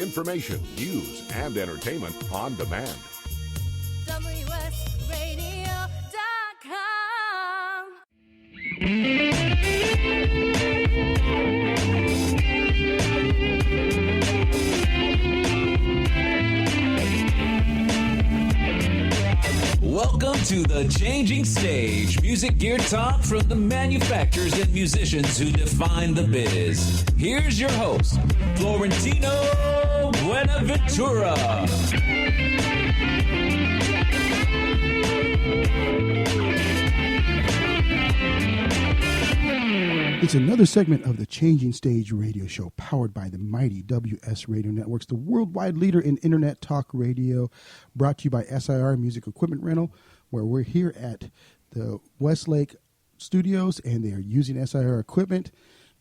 information, news, and entertainment on demand. WSRadio.com. Welcome to The Changing Stage, music gear talk from the manufacturers and musicians who define the biz. Here's your host, Florentino Buenaventura. It's another segment of the Changing Stage radio show powered by the mighty WS Radio Networks, the worldwide leader in internet talk radio, brought to you by SIR Music Equipment Rental, where we're here at the Westlake Studios, and they are using SIR equipment.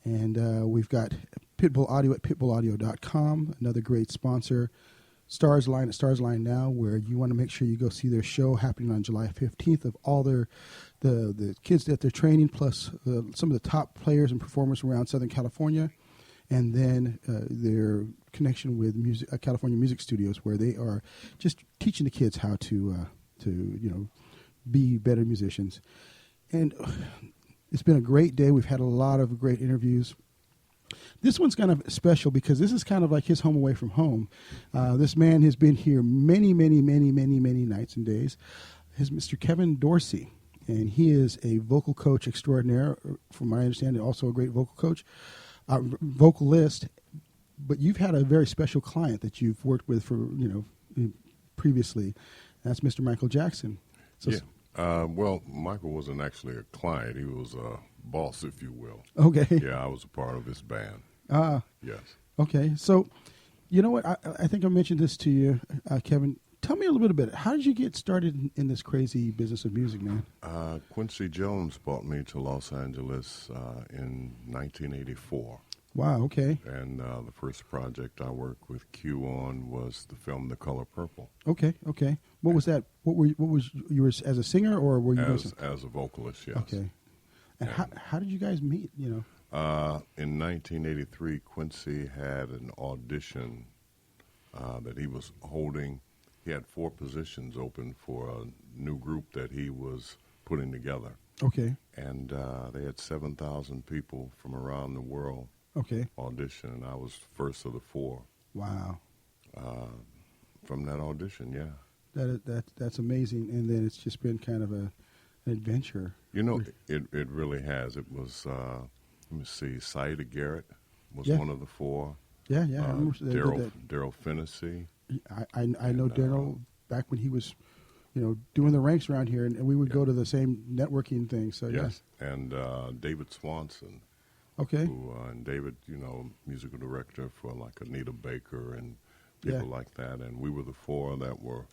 And we've got Pitbull Audio at pitbullaudio.com, another great sponsor. Stars Line at Stars Line Now, where you want to make sure you go see their show happening on July 15th of all the kids that they're training, plus some of the top players and performers around Southern California, and then their connection with California Music Studios, where they are just teaching the kids how to be better musicians. And it's been a great day. We've had a lot of great interviews. This one's kind of special because this is kind of like his home away from home. This man has been here many, many, many, many, many nights and days. Is Mr. Kevin Dorsey, and he is a vocal coach extraordinaire, from my understanding, also a great vocal coach, vocalist. But you've had a very special client that you've worked with for previously. That's Mr. Michael Jackson. So, yeah. Well, Michael wasn't actually a client. He was a boss, if you will. Okay. Yeah, I was a part of his band. Yes. Okay. So, you know what? I think I mentioned this to you, Kevin. Tell me a little bit about it. How did you get started in this crazy business of music, man? Quincy Jones brought me to Los Angeles in 1984. Wow, okay. And the first project I worked with Q on was the film The Color Purple. Okay. What was that? What was you were as a singer, or were you as a vocalist? Yes. Okay. And how did you guys meet? In 1983, Quincy had an audition that he was holding. He had 4 positions open for a new group that he was putting together. Okay. And they had 7,000 people from around the world audition, and I was first of the 4. Wow. From that audition, yeah. That's amazing. And then it's just been kind of an adventure. It really has. It was, let me see, Saida Garrett was one of the 4. Yeah. I remember Daryl Finnessy. I know Daryl back when he was, doing the ranks around here, and we would go to the same networking thing. So yes, and David Swanson. Okay. And David, musical director for like Anita Baker and people like that, and we were the 4 that were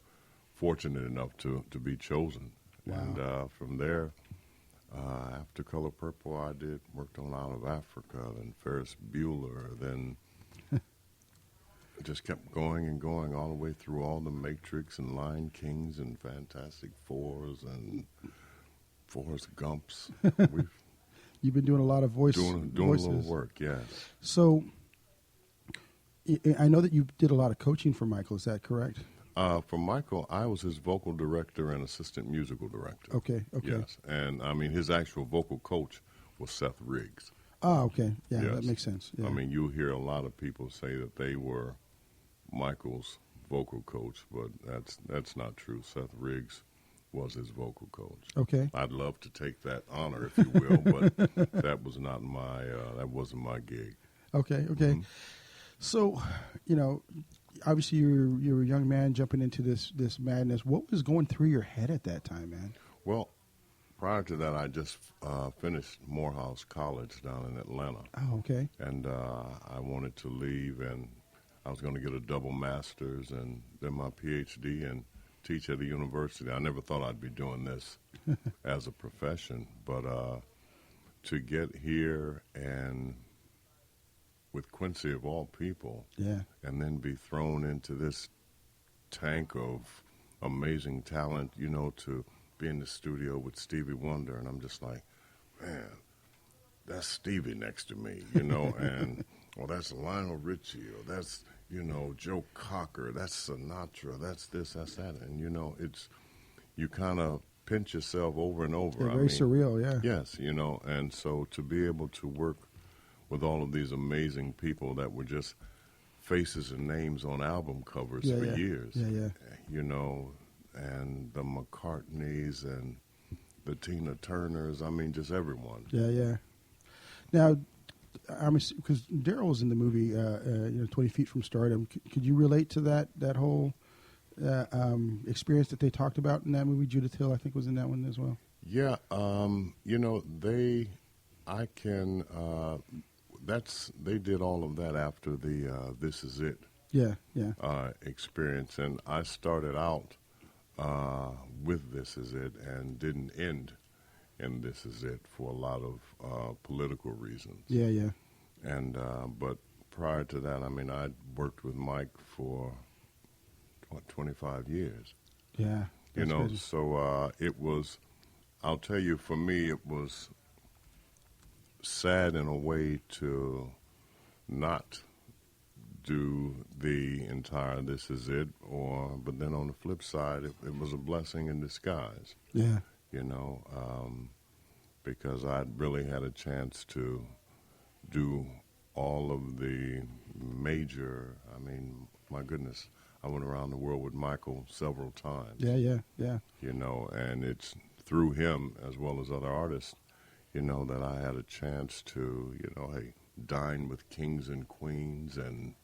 fortunate enough to be chosen. Wow. And from there, after Color Purple, I worked on Out of Africa, then Ferris Bueller, then. It just kept going and going all the way through all the Matrix and Lion Kings and Fantastic Fours and Forrest Gumps. You've been doing a lot of voices. Doing a little work, yes. So I know that you did a lot of coaching for Michael. Is that correct? For Michael, I was his vocal director and assistant musical director. Okay. Yes, and his actual vocal coach was Seth Riggs. Oh, okay. Yeah, yes. That makes sense. Yeah. You hear a lot of people say that they were Michael's vocal coach, but that's not true. Seth Riggs was his vocal coach. Okay. I'd love to take that honor, if you will, but that was not that wasn't my gig. Okay. Mm-hmm. So, obviously you're a young man jumping into this madness. What was going through your head at that time, man? Well, prior to that, I just finished Morehouse College down in Atlanta. Oh, okay. And I wanted to leave, and I was going to get a double master's and then my PhD and teach at a university. I never thought I'd be doing this as a profession, but to get here and with Quincy of all people, and then be thrown into this tank of amazing talent, to be in the studio with Stevie Wonder, and I'm just like, man, that's Stevie next to me, and or that's Lionel Richie, or that's Joe Cocker, that's Sinatra, that's this, that's that. And, you kind of pinch yourself over and over. Yeah, very surreal, yeah. Yes, and so to be able to work with all of these amazing people that were just faces and names on album covers for years. Yeah. And the McCartneys and the Tina Turners, just everyone. Yeah. Now, because Daryl was in the movie, 20 Feet from Stardom. Could you relate to that whole experience that they talked about in that movie? Judith Hill, I think, was in that one as well. Yeah, they did all of that after the This Is It experience, and I started out with This Is It and didn't end in This Is It for a lot of political reasons. Yeah. And but prior to that, I'd worked with Mike for 25 years. Yeah. Crazy. So it was, I'll tell you, for me, it was sad in a way to not do the entire This Is It, but then on the flip side, it was a blessing in disguise. Yeah. Because I'd really had a chance to do all of the major, my goodness, I went around the world with Michael several times. Yeah. And it's through him as well as other artists, that I had a chance to, dine with kings and queens and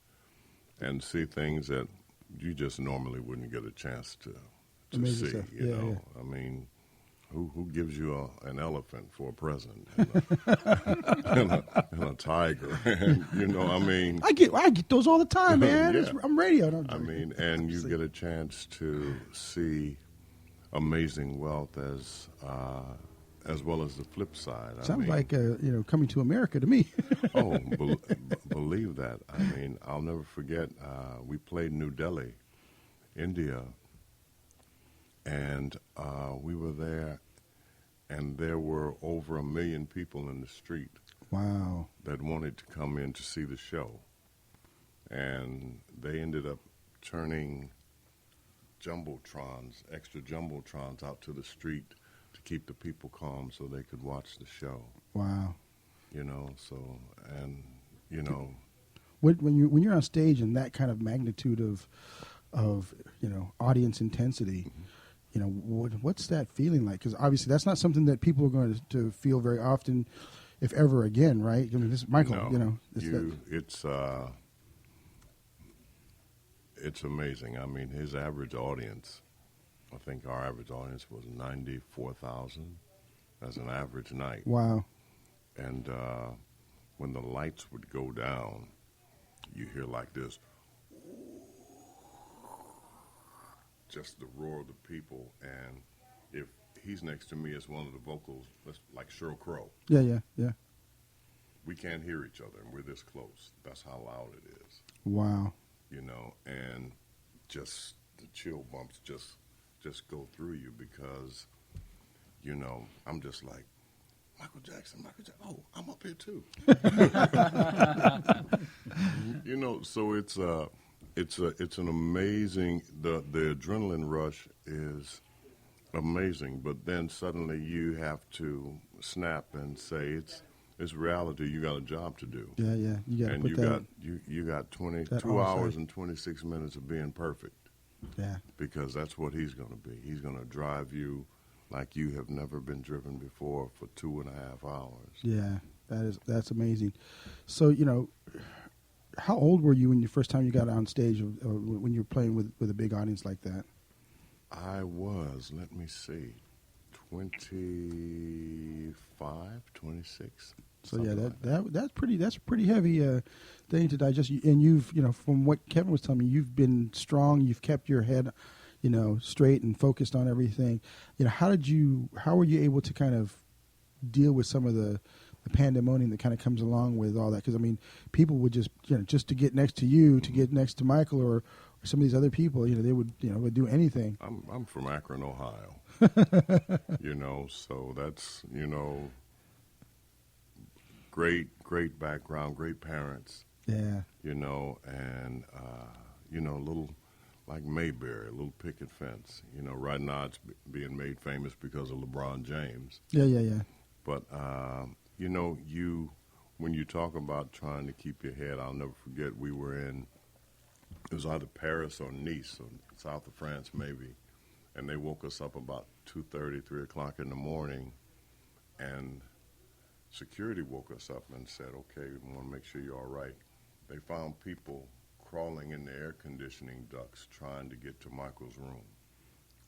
see things that you just normally wouldn't get a chance to Amazing see. Stuff. Yeah. Who gives you an elephant for a present and a tiger? I get those all the time, man. Yeah. I'm radio. And you get a chance to see amazing wealth as well as the flip side. Sounds like Coming to America to me. Believe that. I'll never forget. We played New Delhi, India. And we were there, and there were over 1 million people in the street. Wow. That wanted to come in to see the show. And they ended up turning extra jumbotrons out to the street to keep the people calm so they could watch the show. Wow. When you're on stage and that kind of magnitude of audience intensity, what's that feeling like? Because obviously that's not something that people are going to feel very often, if ever again, right? This Michael, it's amazing. His average audience, I think our average audience was 94,000 as an average night. Wow. And when the lights would go down, you hear like this, just the roar of the people, and if he's next to me as one of the vocals, like Sheryl Crow. Yeah. We can't hear each other, and we're this close. That's how loud it is. Wow. And just the chill bumps just go through you because, I'm just like, Michael Jackson. Oh, I'm up here too. So it's an amazing, the adrenaline rush is amazing, but then suddenly you have to snap and say it's reality. You got a job to do. Yeah. You got 22 hours and 26 minutes of being perfect. Yeah. Because that's what he's going to be. He's going to drive you like you have never been driven before for 2.5 hours. Yeah, that's amazing. So, how old were you when the first time you got on stage, when you were playing with a big audience like that? I was, 25, 26. So yeah, that's pretty heavy thing to digest. And you've, from what Kevin was telling me, you've been strong. You've kept your head, straight and focused on everything. How were you able to kind of deal with some of the pandemonium that kind of comes along with all that? Because people would just to get next to you, to get next to Michael or some of these other people, they would do anything. I'm from Akron, Ohio. So that's great background, great parents. Yeah. you know, and, you know, little like Mayberry, a little picket fence. You know, right now it's being made famous because of LeBron James. Yeah. But, you know, when you talk about trying to keep your head, I'll never forget we were in, it was either Paris or Nice, or south of France maybe, and they woke us up about 2:30, 3 o'clock in the morning, and security woke us up and said, okay, we want to make sure you're all right. They found people crawling in the air conditioning ducts trying to get to Michael's room.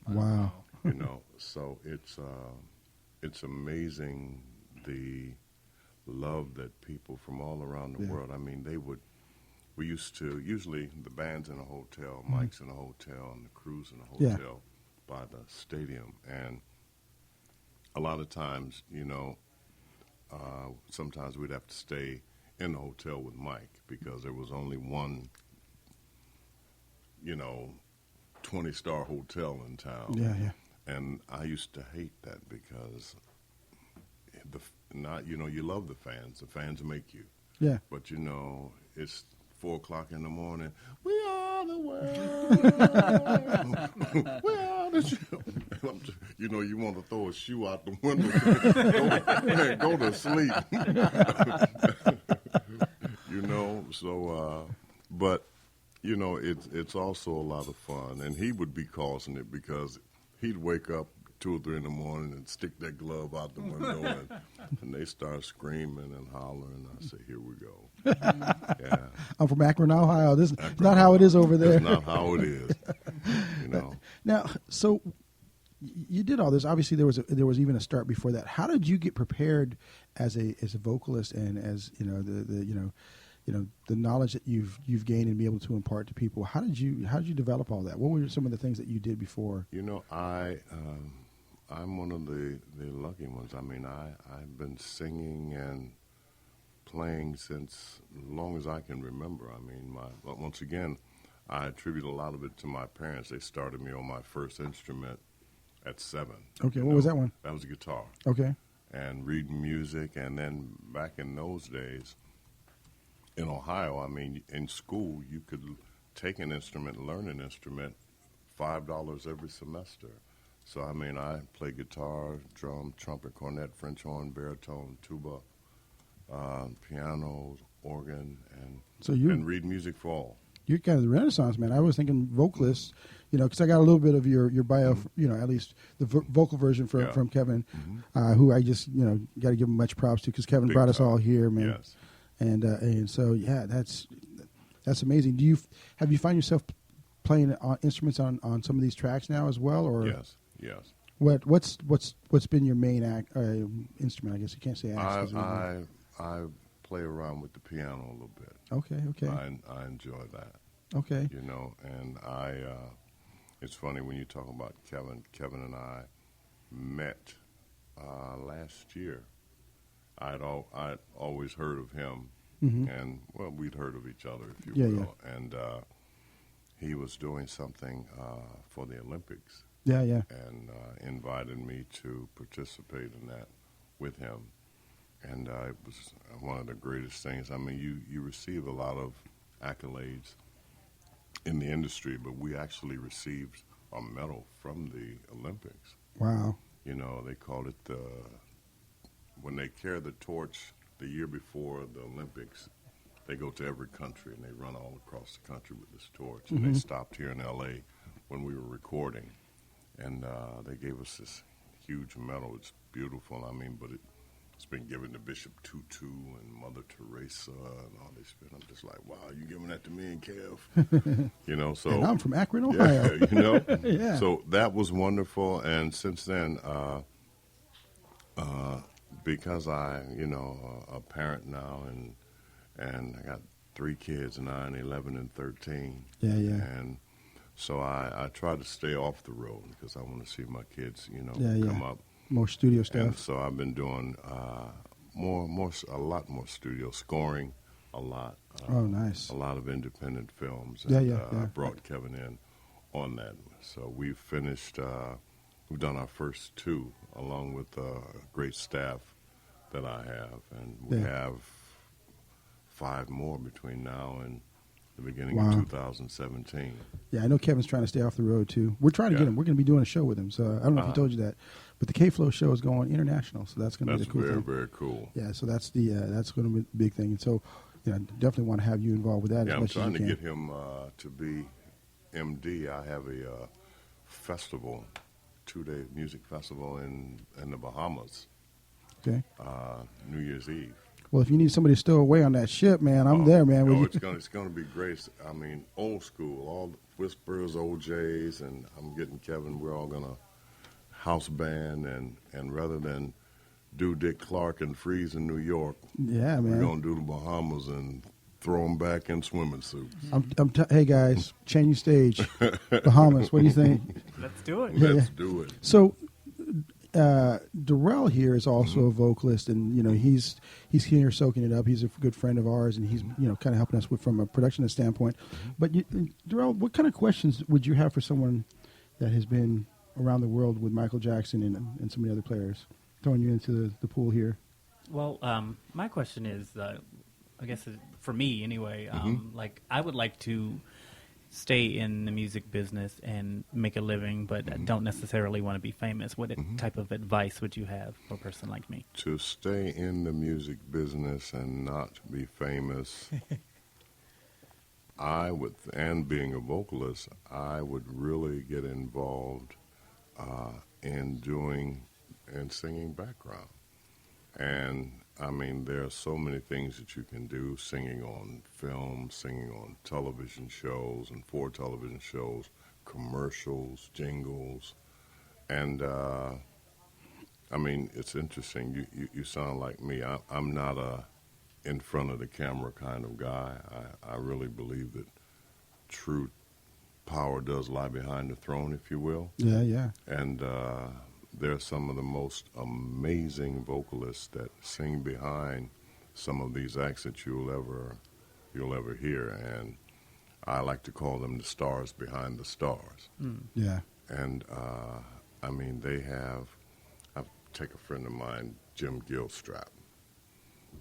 Wow. You know, so it's amazing the love that people from all around the world, I mean, we used to, usually the band's in a hotel, Mike's in a hotel, and the crew's in a hotel by the stadium. And a lot of times, you know, sometimes we'd have to stay in the hotel with Mike because there was only one, you know, 20-star hotel in town. Yeah. And I used to hate that because you know, you love the fans make you. Yeah. But, you know, it's 4 o'clock in the morning. We are the world. We are the show. You know, you want to throw a shoe out the window. Go to sleep. You know, so, but, you know, it's also a lot of fun. And he would be causing it because he'd wake up 2 or 3 in the morning and stick that glove out the window, and they start screaming and hollering. I say, "Here we go." Yeah, I'm from Akron, Ohio. This is not how it is over there. It's not how it is. You know. Now, so you did all this. Obviously, there was even a start before that. How did you get prepared as a vocalist, and as you know the knowledge that you've gained and be able to impart to people? How did you develop all that? What were some of the things that you did before? You know, I'm one of the lucky ones. I mean, I've been singing and playing since as long as I can remember. I mean, once again, I attribute a lot of it to my parents. They started me on my first instrument at 7. Okay, what was that one? That was a guitar. Okay. And reading music, and then back in those days, in Ohio, I mean, in school, you could take an instrument, learn an instrument, $5 every semester. So, I mean, I play guitar, drum, trumpet, cornet, French horn, baritone, tuba, piano, organ, and read music for all. You're kind of the Renaissance man. I was thinking vocalists, you know, because I got a little bit of your bio, you know, at least the vocal version from Kevin, who I just, you know, got to give him much props to because Kevin brought us all here, man. Yes. And so, yeah, that's amazing. Have you find yourself playing instruments on some of these tracks now as well, or yes. What's been your main instrument? I guess you can't say act. I play around with the piano a little bit. Okay. I enjoy that. Okay. You know, and it's funny when you talk about Kevin. Kevin and I met last year. I'd always heard of him, and well, we'd heard of each other, if you will. Yeah. And he was doing something for the Olympics. Yeah. And invited me to participate in that with him. And it was one of the greatest things. I mean, you receive a lot of accolades in the industry, but we actually received a medal from the Olympics. Wow. You know, they called it when they carry the torch the year before the Olympics, they go to every country and they run all across the country with this torch. And they stopped here in L.A. when we were recording. And they gave us this huge medal. It's beautiful. I mean, but it's been given to Bishop Tutu and Mother Teresa and all this. I'm just like, wow, you giving that to me and Kev? You know, so. And I'm from Akron, Ohio. Yeah, you know. Yeah. So that was wonderful. And since then, because I, you know, a parent now and I got 3 kids, 9, 11, and 13. Yeah. And so I try to stay off the road because I want to see my kids, you know, come up. More studio stuff. And so I've been doing a lot more studio scoring, a lot. Oh, nice. A lot of independent films. And, I brought Kevin in on that. So we've finished. We've done our first 2 along with a great staff that I have, and we have 5 more between now and the beginning Wow. of 2017. Yeah, I know Kevin's trying to stay off the road too. We're trying to get him. We're going to be doing a show with him. So I don't know if he told you that, but the K-Flow show is going international. So that's going to be the cool very, thing. very cool. Yeah, so that's going to be the big thing. And so, definitely want to have you involved with that Yeah, as I'm much as trying you to can. get him to be MD. I have a festival, 2-day music festival in the Bahamas, Okay. New Year's Eve. Well, if you need somebody to stow away on that ship, man, I'm there, man. No, With you. it's gonna be great. I mean, old school, all the Whispers, OJs, and I'm getting Kevin. We're all gonna house band, and rather than do Dick Clark and freeze in New York, Yeah, we're man. gonna do the Bahamas and throw them back in swimming suits. Hey guys, changing stage, Bahamas. What do you think? Let's do it. Let's do it. So, Darrell here is also a vocalist, and he's here soaking it up. He's a good friend of ours, and he's kind of helping us from a production standpoint. But Darrell, what kind of questions would you have for someone that has been around the world with Michael Jackson and some of the other players? Throwing you into the pool here. Well, my question is, I guess for me anyway, like I would like to stay in the music business and make a living, but I don't necessarily want to be famous. What type of advice would you have for a person like me? To stay in the music business and not be famous, and being a vocalist, I would really get involved in doing and singing background. And I mean, there are so many things that you can do, singing on film, singing on television shows and for television shows, commercials, jingles. And, I mean, it's interesting. You sound like me. I'm not a in front of the camera kind of guy. I really believe that true power does lie behind the throne, if you will. Yeah. And they're some of the most amazing vocalists that sing behind some of these acts that you'll ever hear. And I like to call them the stars behind the stars. Yeah. And I mean, I take a friend of mine, Jim Gilstrap.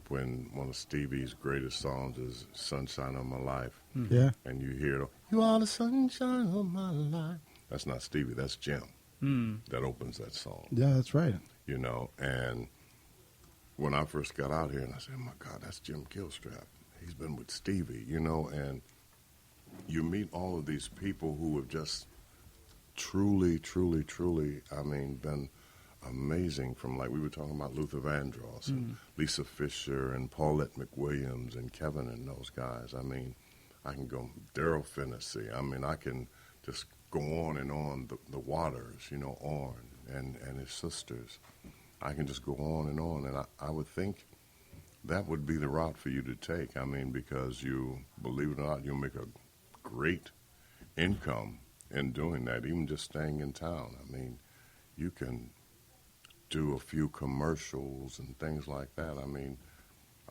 When one of Stevie's greatest songs is "Sunshine of My Life," Yeah. and you hear, "You are the sunshine of my life." That's not Stevie, that's Jim. That opens that song. Yeah, that's right. And when I first got out here, and I said, "Oh my God, that's Jim Gilstrap. He's been with Stevie," and you meet all of these people who have just truly, I mean, been amazing. From, like, we were talking about Luther Vandross and Lisa Fisher and Paulette McWilliams and Kevin and those guys. I mean, I can go Daryl Finnessy. I mean, I can just go on and on. The Waters, Orrin and his sisters. I can just go on, and I would think that would be the route for you to take. I mean, because you, believe it or not, you'll make a great income in doing that, even just staying in town. I mean, you can do a few commercials and things like that. I mean,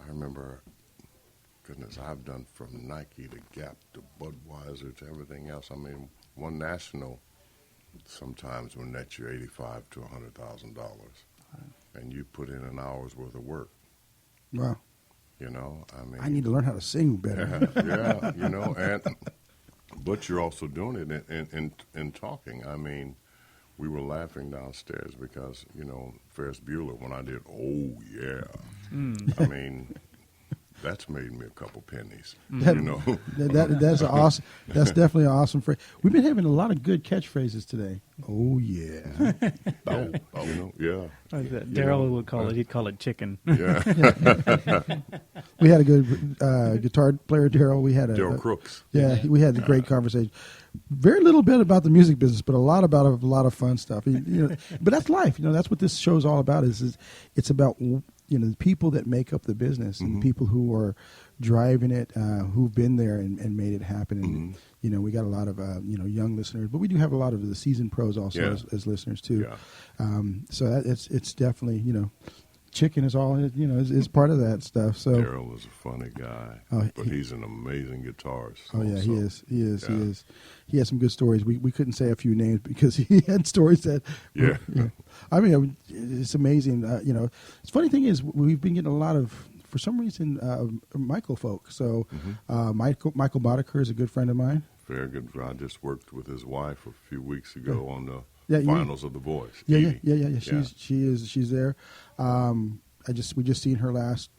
I remember, goodness, I've done from Nike to Gap to Budweiser to everything else. I mean, one national sometimes will net you $85,000 to $100,000, and you put in an hour's worth of work. Wow. I mean, I need to learn how to sing better. yeah, but you're also doing it in talking. I mean, we were laughing downstairs because, Ferris Bueller, when I did, "Oh, yeah," I mean, that's made me a couple pennies, That's awesome. That's definitely an awesome phrase. We've been having a lot of good catchphrases today. Oh, yeah. Yeah. Daryl would call it. He'd call it chicken. Yeah. We had a good guitar player, Daryl. We had Daryl Crooks. Yeah, we had a great conversation. Very little bit about the music business, but a lot of fun stuff. But that's life. That's what this show is all about. Is it's about the people that make up the business and the people who are driving it, who've been there and made it happen. And we got a lot of young listeners, but we do have a lot of the seasoned pros also as listeners too. Yeah. So it's definitely chicken is all is part of that stuff. So Daryl was a funny guy, but he's an amazing guitarist. Oh yeah, also. he is. He has some good stories. We couldn't say a few names because he had stories that. I mean, it's amazing. The funny thing is we've been getting a lot of for some reason, Michael folk. So Michael Boddicker is a good friend of mine. Very good. I just worked with his wife a few weeks ago on the Yeah, finals of The Voice. Yeah. Edie. She's there. We just seen her last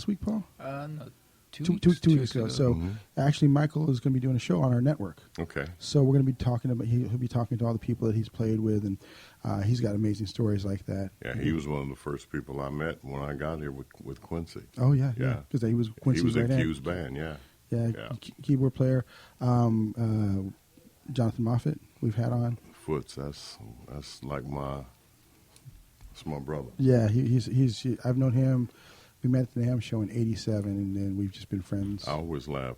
week, Paul? No, Two weeks ago. So actually, Michael is going to be doing a show on our network. Okay. So we're going to be talking about. He'll be talking to all the people that he's played with, and he's got amazing stories like that. Yeah, he was one of the first people I met when I got here with Quincy. Oh yeah, because he was Quincy's He was right in hand. Q's band. Yeah. Keyboard player. Jonathan Moffat, we've had on. Foots, that's like my brother. Yeah, he's I've known him. We met at the NAMM show in '87, and then we've just been friends. I always laugh.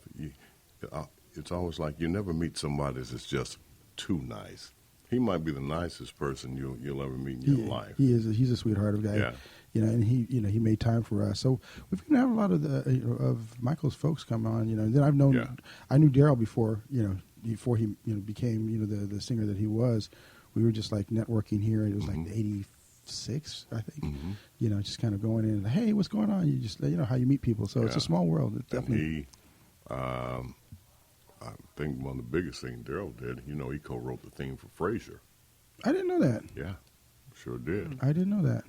It's always like you never meet somebody that's just too nice. He might be the nicest person you'll ever meet in your life. He's a sweetheart of a guy. Yeah. And he made time for us. So we've gonna have a lot of Michael's folks come on. And then I knew Daryl before before he became the singer that he was. We were just like networking here. It was like '86, I think. Just kind of going in and, hey, what's going on? You just how you meet people. So it's a small world. It definitely. And I think one of the biggest things Daryl did, he co-wrote the theme for Frasier. I didn't know that. Yeah, sure did. I didn't know that.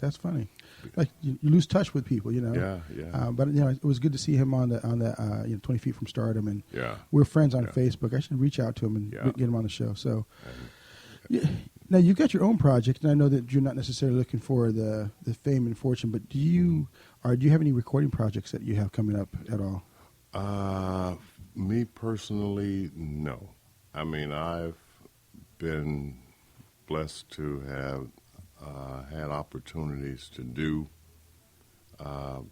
That's funny. Like you lose touch with people, Yeah. But it was good to see him on the 20 Feet from Stardom, and we're friends on Facebook. I should reach out to him and get him on the show. So, now you've got your own project, and I know that you're not necessarily looking for the fame and fortune, but do you have any recording projects that you have coming up at all? Me personally, no. I mean, I've been blessed to have had opportunities to do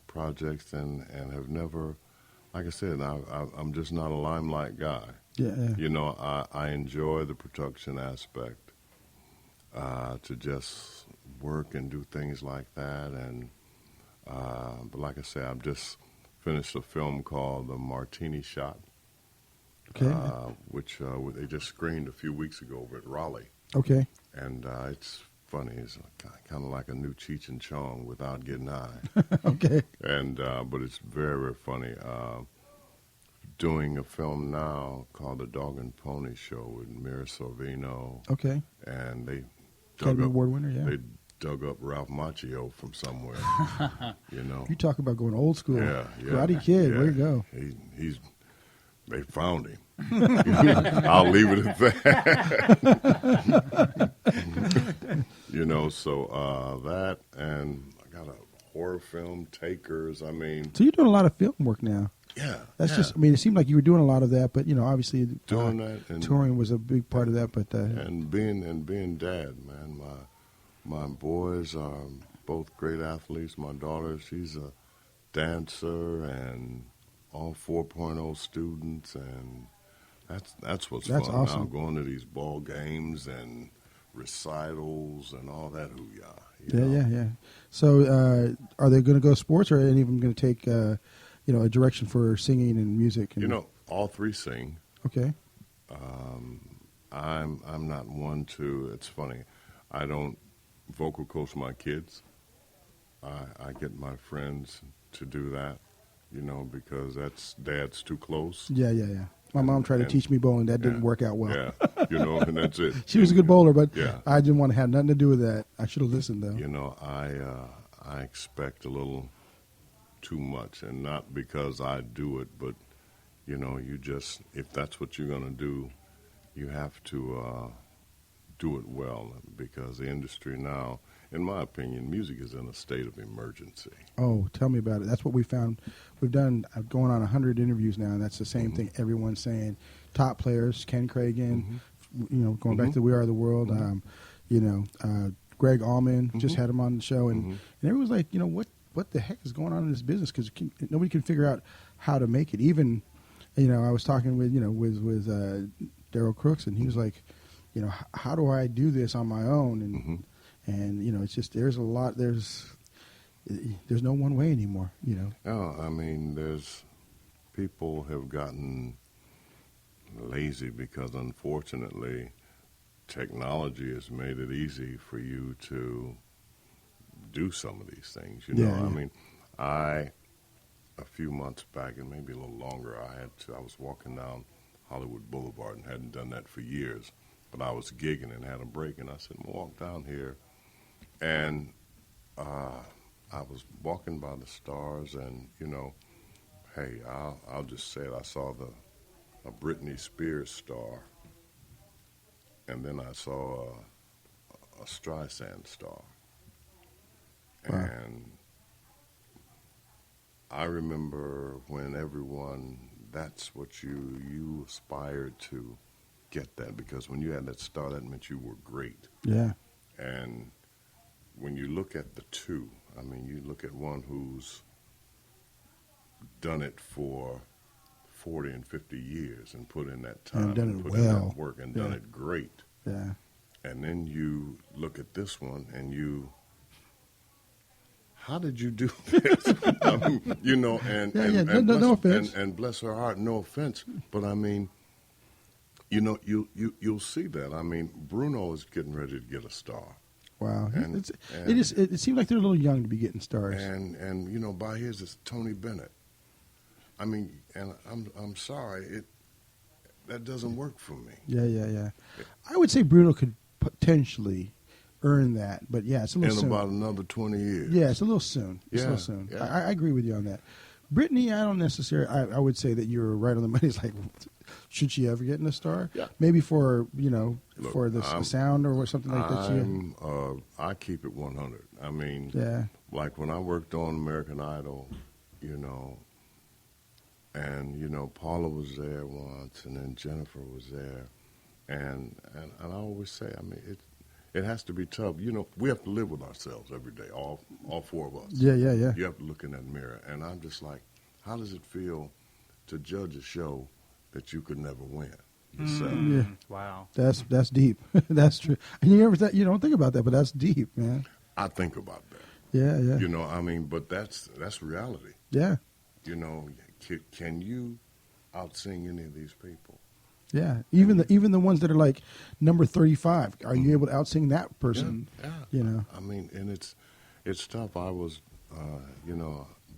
projects and have never, like I said, I'm just not a limelight guy. Yeah. I enjoy the production aspect, to just work and do things like that. And but like I said, I've just finished a film called The Martini Shot, which they just screened a few weeks ago over at Raleigh. Okay. And it's funny. It's kind of like a new Cheech and Chong without getting high. Okay. And but it's very, very funny. Doing a film now called The Dog and Pony Show with Mira Sorvino. Okay. And they Academy Award winner, yeah. They dug up Ralph Macchio from somewhere. You talk about going old school. Yeah. Karate Kid, yeah. where you go? They found him. I'll leave it at that. So that, and I got a horror film, Takers. I mean, so you're doing a lot of film work now. Yeah, that's just. I mean, it seemed like you were doing a lot of that, but obviously doing that and touring was a big part of that. But and being dad, man, my boys are both great athletes. My daughter, she's a dancer, and all 4.0 students, and that's what's fun. Awesome. Now, going to these ball games and recitals and all that hoo-yah. Yeah. So, are they going to go sports, or are any of them going to take a direction for singing and music? And, all three sing. Okay. I'm not one to. It's funny. I don't vocal coach my kids. I get my friends to do that. Because dad's too close. Yeah. My mom tried to teach me bowling. That didn't work out well. Yeah, and that's it. She was a good bowler, but I didn't want to have nothing to do with that. I should have listened, though. I expect a little too much, and not because I do it, but, you just, if that's what you're going to do, you have to do it well, because the industry now, in my opinion, music is in a state of emergency. Oh, tell me about it. That's what we found. We've done going on 100 interviews now, and that's the same thing everyone's saying. Top players, Ken Cragen, going back to We Are the World, Greg Allman, just had him on the show, and everyone's like, what the heck is going on in this business? Because nobody can figure out how to make it. Even, I was talking with Daryl Crooks, and he was like, how do I do this on my own? And it's just there's no one way anymore. Oh, I mean, people have gotten lazy because, unfortunately, technology has made it easy for you to do some of these things. I mean, a few months back, and maybe a little longer, I was walking down Hollywood Boulevard and hadn't done that for years, but I was gigging and had a break, and I said, I'm gonna walk down here, and I was walking by the stars, and hey, I'll just say it. I saw a Britney Spears star, and then I saw a Streisand star, Wow. and I remember when everyone, that's what you aspired to get that, because when you had that star, that meant you were great. Yeah. And when you look at the two, I mean, you look at one who's done it for 40 and 50 years and put in that time And done it put in well. that work and done Yeah. it great. Yeah. And then you look at this one and how did you do this? And No offense. And bless her heart, no offense, but I mean, you'll see that. I mean, Bruno is getting ready to get a star, Wow. And- It seems like they're a little young to be getting stars. and by his is Tony Bennett. I mean, and I'm sorry, that doesn't work for me. Yeah. I would say Bruno could potentially earn that, but yeah, it's a little In soon. about another 20 years. Yeah, it's a little soon. It's a Yeah, little soon. yeah. I agree with you on that. Brittany, I don't necessarily. I would say that you're right on the money. It's like, should she ever get in a star? Yeah. Maybe for Look, for the sound or something like that. I keep it 100. I mean, Yeah. like when I worked on American Idol, and Paula was there once, and then Jennifer was there, and I always say, I mean, it has to be tough. We have to live with ourselves every day, all four of us. Yeah. You have to look in that mirror, and I'm just like, how does it feel to judge a show that you could never win yourself? Yeah. Wow. That's deep. That's true. And you don't think about that, but that's deep, man. I think about that. Yeah. I mean, but that's reality. Yeah. Can you out-sing any of these people? Yeah. Even the ones that are like number 35, are you able to out-sing that person? Yeah. I mean, and it's tough. I was,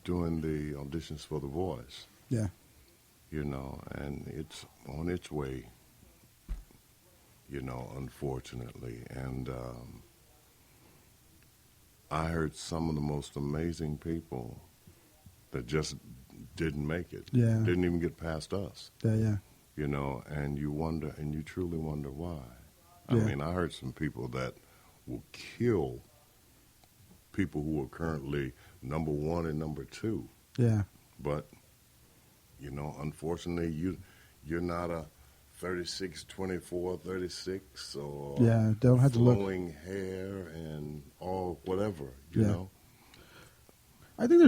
doing the auditions for The Voice, Yeah. and it's on its way, unfortunately. And I heard some of the most amazing people that just didn't make it. Yeah. Didn't even get past us. Yeah. And you wonder, and you truly wonder why. Yeah. I mean, I heard some people that will kill people who are currently number one and number two. Yeah. But, unfortunately, you're not a 36, 24, 36, or Yeah, don't have to look. flowing hair and all whatever, you Yeah. know. I think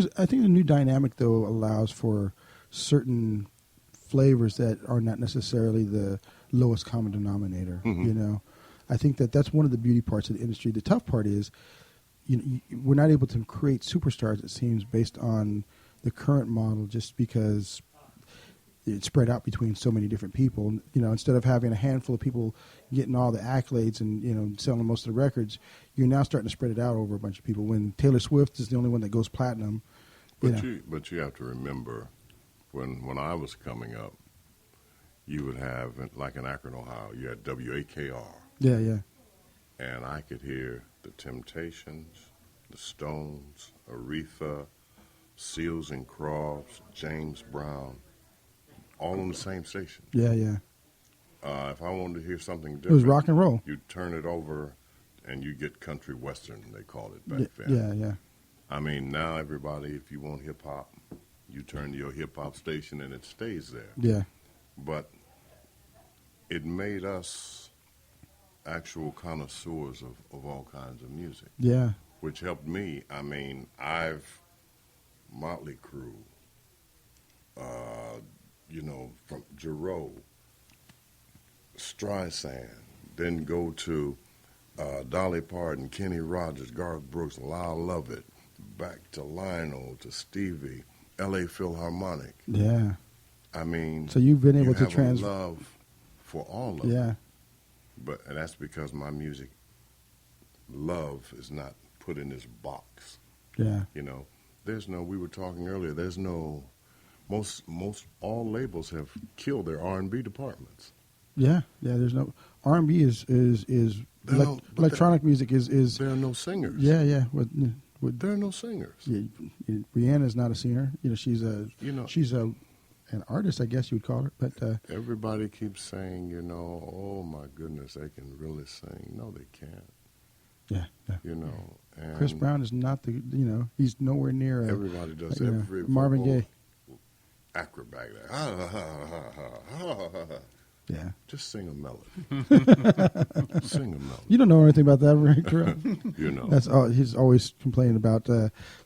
the new dynamic though allows for certain flavors that are not necessarily the lowest common denominator. Mhm. I think that's one of the beauty parts of the industry. The tough part is, we're not able to create superstars. It seems based on the current model, just because it's spread out between so many different people. Instead of having a handful of people getting all the accolades and selling most of the records, you're now starting to spread it out over a bunch of people. When Taylor Swift is the only one that goes platinum, But you have to remember, when I was coming up, you would have, like in Akron, Ohio, you had WAKR, yeah, and I could hear the Temptations, the Stones, Aretha, Seals and Crofts, James Brown, all on the same station. yeah. If I wanted to hear something It different, was rock and roll. you'd turn it over, and you get country western, they called it back then. Yeah. I mean, now everybody, if you want hip hop, you turn to your hip hop station and it stays there. Yeah. But it made us actual connoisseurs of all kinds of music, Yeah. which helped me. I mean, Motley Crue, from Jarreau, Streisand, then go to Dolly Parton, Kenny Rogers, Garth Brooks, Lyle Lovett, back to Lionel, to Stevie, L.A. Philharmonic. Yeah. I mean, So you've been able you to have a love for all of Yeah. it. And that's because my music love is not put in this box. Yeah. we were talking earlier, there's no, most all labels have killed their R&B departments. Yeah, there's no R&B is electronic music is there are no singers. Yeah. There are no singers. Yeah, Rihanna's not a singer. she's an artist, I guess you would call her. But everybody keeps saying, oh my goodness, they can really sing. No, they can't. Yeah. And Chris Brown is not he's nowhere near. Everybody does every Marvin Gaye acrobat. Yeah. Just sing a melody. Sing a melody. You don't know anything about that, right, Terrell? That's all. He's always complaining about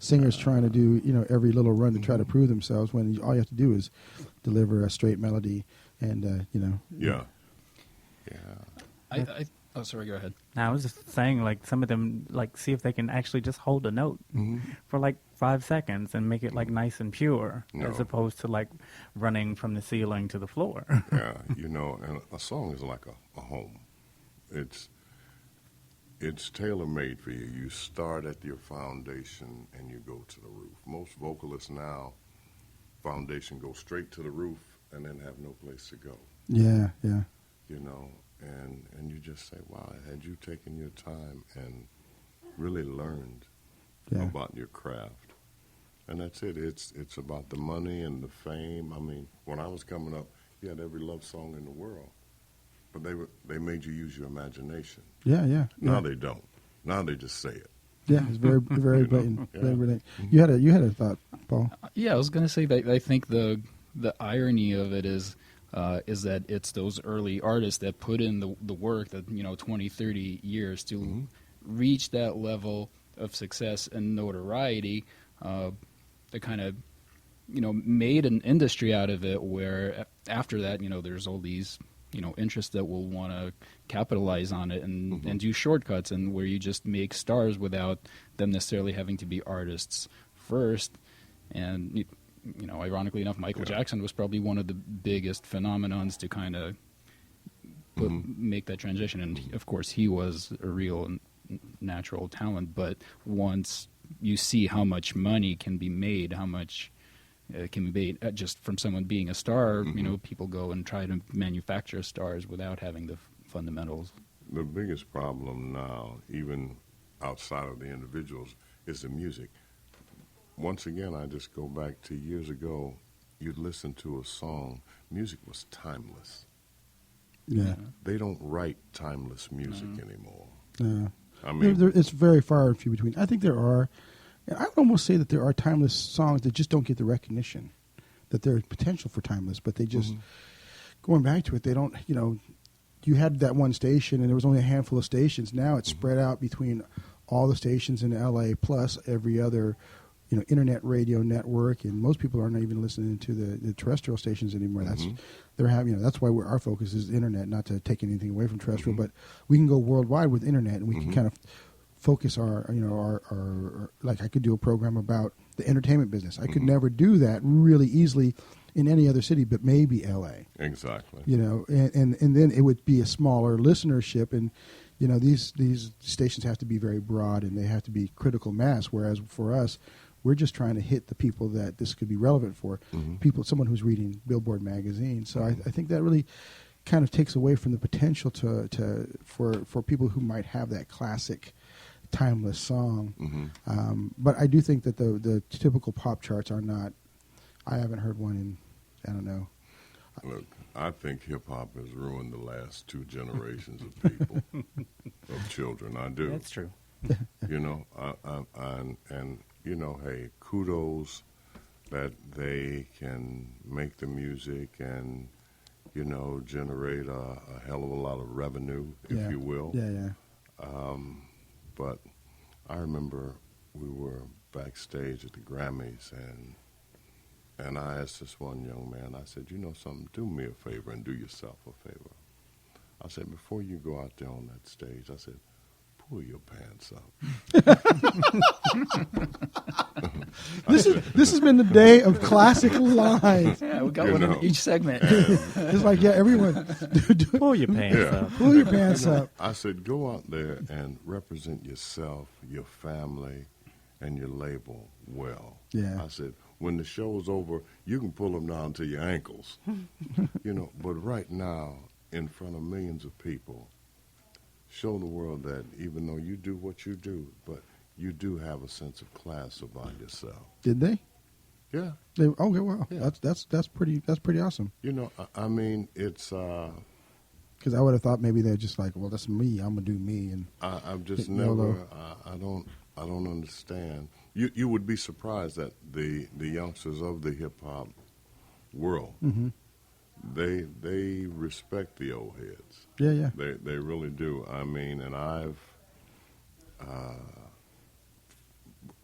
singers trying to do every little run to try to prove themselves when all you have to do is deliver a straight melody and Yeah. Oh, sorry. Go ahead. Now, I was just saying, like, some of them, like, see if they can actually just hold a note for, like, 5 seconds and make it, like, nice and pure, as opposed to, like, running from the ceiling to the floor. Yeah, and a song is like a home. It's tailor-made for you. You start at your foundation and you go to the roof. Most vocalists now, foundation goes straight to the roof and then have no place to go. Yeah. And you just say, wow, had you taken your time and really learned about your craft. And that's it. It's about the money and the fame. I mean, when I was coming up, you had every love song in the world. But they made you use your imagination. Yeah. Now they don't. Now they just say it. Yeah, it's very, very blatant. Yeah. Very blatant. You had a thought, Paul. Yeah, I was going to say that I think the irony of it is that it's those early artists that put in the work that 20, 30 years to reach that level of success and notoriety that kind of made an industry out of it, where after that there's all these interests that will want to capitalize on it and do shortcuts, and where you just make stars without them necessarily having to be artists first. And ironically enough, Michael Jackson was probably one of the biggest phenomenons to kind of make that transition. And of course, he was a real natural talent. But once you see how much money can be made, how much can be made just from someone being a star, people go and try to manufacture stars without having the fundamentals. The biggest problem now, even outside of the individuals, is the music. Once again, I just go back to years ago, you'd listen to a song, music was timeless. Yeah. They don't write timeless music anymore. Yeah. I mean, it's very far and few between. I think there are, and I would almost say that there are timeless songs that just don't get the recognition, that there's potential for timeless, but they just, going back to it, they don't, you had that one station and there was only a handful of stations. Now it's spread out between all the stations in L.A. plus every other internet radio network, and most people aren't even listening to the terrestrial stations anymore. That's they're having. That's why our focus is internet. Not to take anything away from terrestrial, but we can go worldwide with internet, and we can kind of focus our like I could do a program about the entertainment business. I could never do that really easily in any other city, but maybe L.A. Exactly. And then it would be a smaller listenership, and these stations have to be very broad and they have to be critical mass. Whereas for us, we're just trying to hit the people that this could be relevant for. Someone who's reading Billboard magazine. So I think that really kind of takes away from the potential for people who might have that classic, timeless song. But I do think that the typical pop charts are not. I haven't heard one in, I don't know. Look, I think hip-hop has ruined the last 2 generations of people, of children. I do. That's true. Hey, kudos that they can make the music and, generate a hell of a lot of revenue, if you will. Yeah. But I remember we were backstage at the Grammys, and I asked this one young man, I said, something, do me a favor and do yourself a favor. I said, before you go out there on that stage, I said, pull your pants up. This has been the day of classic lines. Yeah, we got one in each segment. It's like, everyone. Pull your pants up. Pull your pants up. I said, go out there and represent yourself, your family, and you label well. Yeah. I said, when the show's over, you can pull them down to your ankles. But right now, in front of millions of people, show the world that even though you do what you do, but you do have a sense of class about yourself. Did they? Yeah. Okay, wow. Yeah. That's pretty awesome. I mean, it's... Because I would have thought maybe they're just like, well, that's me. I'm gonna do me, and I've just YOLO. never... I don't understand. You would be surprised that the youngsters of the hip-hop world, mm-hmm. they respect the old heads. Yeah. They really do. I mean, and I've...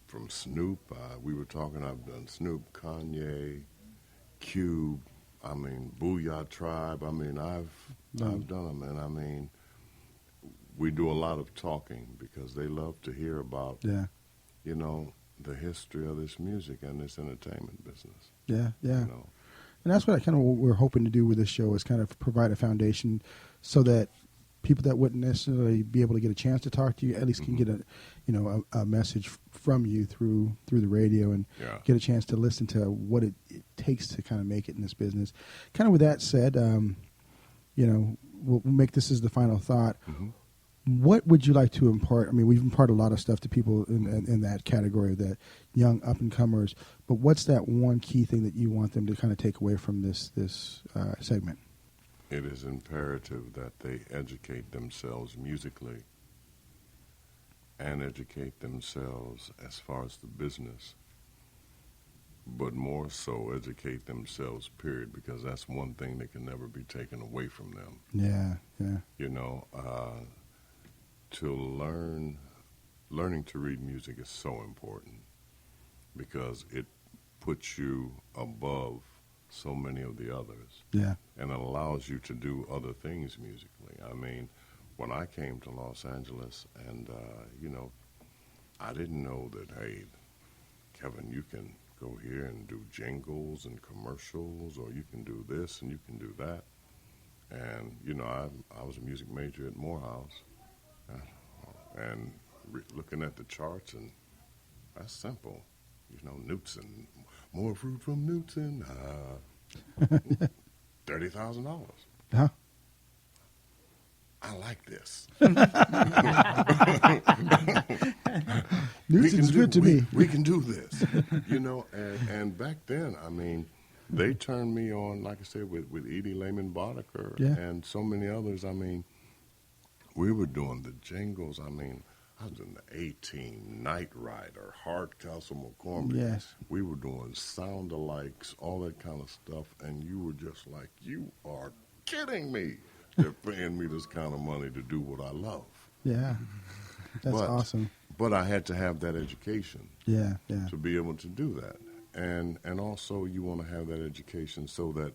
from Snoop, we were talking, I've done Snoop, Kanye, Cube, I mean, Booyah Tribe. I mean, I've done them, and I mean, we do a lot of talking because they love to hear about, the history of this music and this entertainment business. Yeah. And that's what we're hoping to do with this show is kind of provide a foundation so that people that wouldn't necessarily be able to get a chance to talk to you at least can get a message from you through the radio and get a chance to listen to what it takes to kind of make it in this business. Kind of with that said, we'll make this as the final thought. Mm-hmm. What would you like to impart? I mean, we've imparted a lot of stuff to people in that category, the young up-and-comers, but what's that one key thing that you want them to kind of take away from this segment? It is imperative that they educate themselves musically and educate themselves as far as the business, but more so educate themselves, period, because that's one thing that can never be taken away from them. Yeah. Learning to read music is so important because it puts you above so many of the others. Yeah. And it allows you to do other things musically. I mean, when I came to Los Angeles and, I didn't know that, hey, Kevin, you can go here and do jingles and commercials, or you can do this and you can do that. And, I was a music major at Morehouse. And looking at the charts, and that's simple. Newton, more fruit from Newton, $30,000. Huh? I like this. Newton's good to me. We can do this, and back then, I mean, they turned me on, like I said, with Edie Lehman Boddicker and so many others. I mean, we were doing the jingles. I mean, I was in the 18, Knight Rider, Hardcastle McCormick. Yes. We were doing sound-alikes, all that kind of stuff, and you were just like, you are kidding me. They're paying me this kind of money to do what I love. Yeah. That's awesome. But I had to have that education to be able to do that. And also you want to have that education so that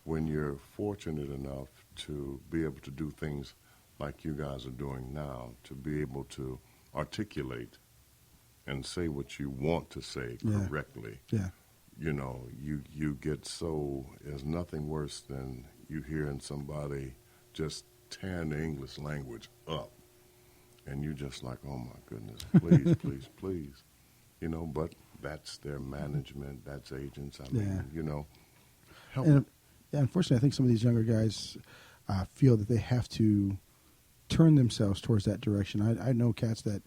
when you're fortunate enough to be able to do things like you guys are doing now, to be able to articulate and say what you want to say correctly. Yeah. You get so, there's nothing worse than you hearing somebody just tearing the English language up. And you're just like, oh my goodness, please, please. But that's their management, that's agents. I mean, help. And unfortunately, I think some of these younger guys feel that they have to turn themselves towards that direction. I know cats that,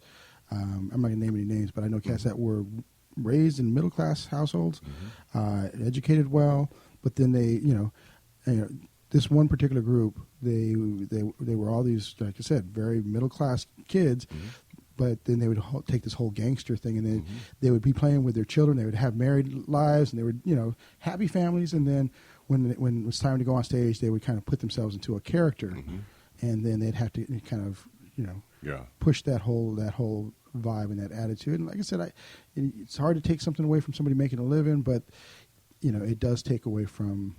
I'm not going to name any names, but I know cats that were raised in middle-class households, educated well, but then they, this one particular group, they were all these, like I said, very middle-class kids, but then they would take this whole gangster thing, and then they would be playing with their children. They would have married lives, and they were, happy families. And then when it was time to go on stage, they would kind of put themselves into a character, and then they'd have to kind of, push that whole vibe and that attitude. And like I said, it's hard to take something away from somebody making a living, but it does take away from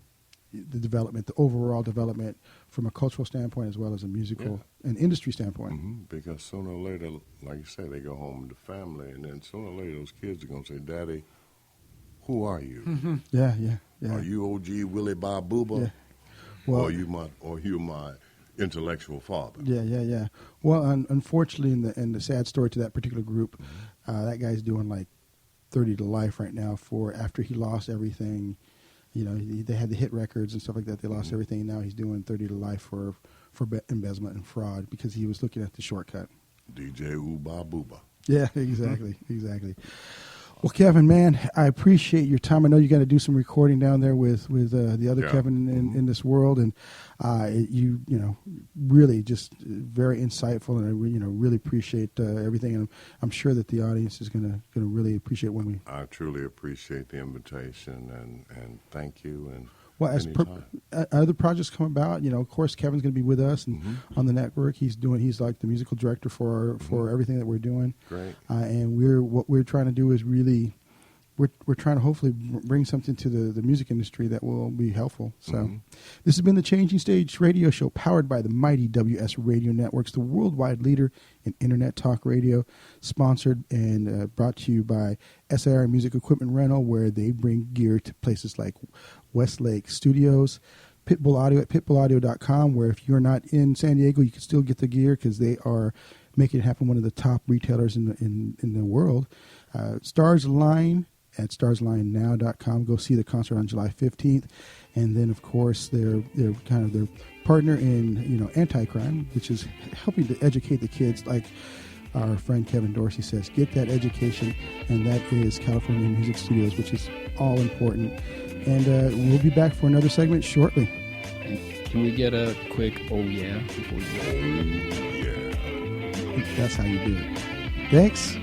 the development, the overall development from a cultural standpoint as well as a musical and industry standpoint. Because sooner or later, like you said, they go home to family, and then sooner or later those kids are going to say, Daddy, who are you? Yeah. Are you OG Willie Bob Booba? Yeah. Well, or you're my intellectual father. Yeah. Well, unfortunately, in the sad story to that particular group, that guy's doing like 30 to life right now for after he lost everything. They had the hit records and stuff like that. They lost everything. And now he's doing 30 to life for embezzlement and fraud because he was looking at the shortcut. DJ Uba Booba. Yeah, exactly. Well, Kevin, man, I appreciate your time. I know you got to do some recording down there with the other Kevin in this world, and you really just very insightful, and I really appreciate everything. And I'm sure that the audience is gonna really appreciate when we. I truly appreciate the invitation, and thank you. And well, as other projects come about, of course, Kevin's going to be with us and on the network. He's like the musical director for everything that we're doing. Great. And what we're trying to do is really, we're trying to hopefully bring something to the music industry that will be helpful. So this has been the Changing Stage radio show powered by the mighty WS Radio Networks, the worldwide leader in Internet Talk Radio, sponsored and brought to you by SIR Music Equipment Rental, where they bring gear to places like Westlake Studios, Pitbull Audio at pitbullaudio.com, where if you're not in San Diego, you can still get the gear because they are making it happen, one of the top retailers in the world. Stars Line at starslinenow.com. Go see the concert on July 15th. And then, of course, they're kind of their partner in, anti-crime, which is helping to educate the kids, like our friend Kevin Dorsey says. Get that education, and that is California Music Studios, which is all important. And we'll be back for another segment shortly. Can we get a quick oh yeah before we go? Yeah. That's how you do it. Thanks.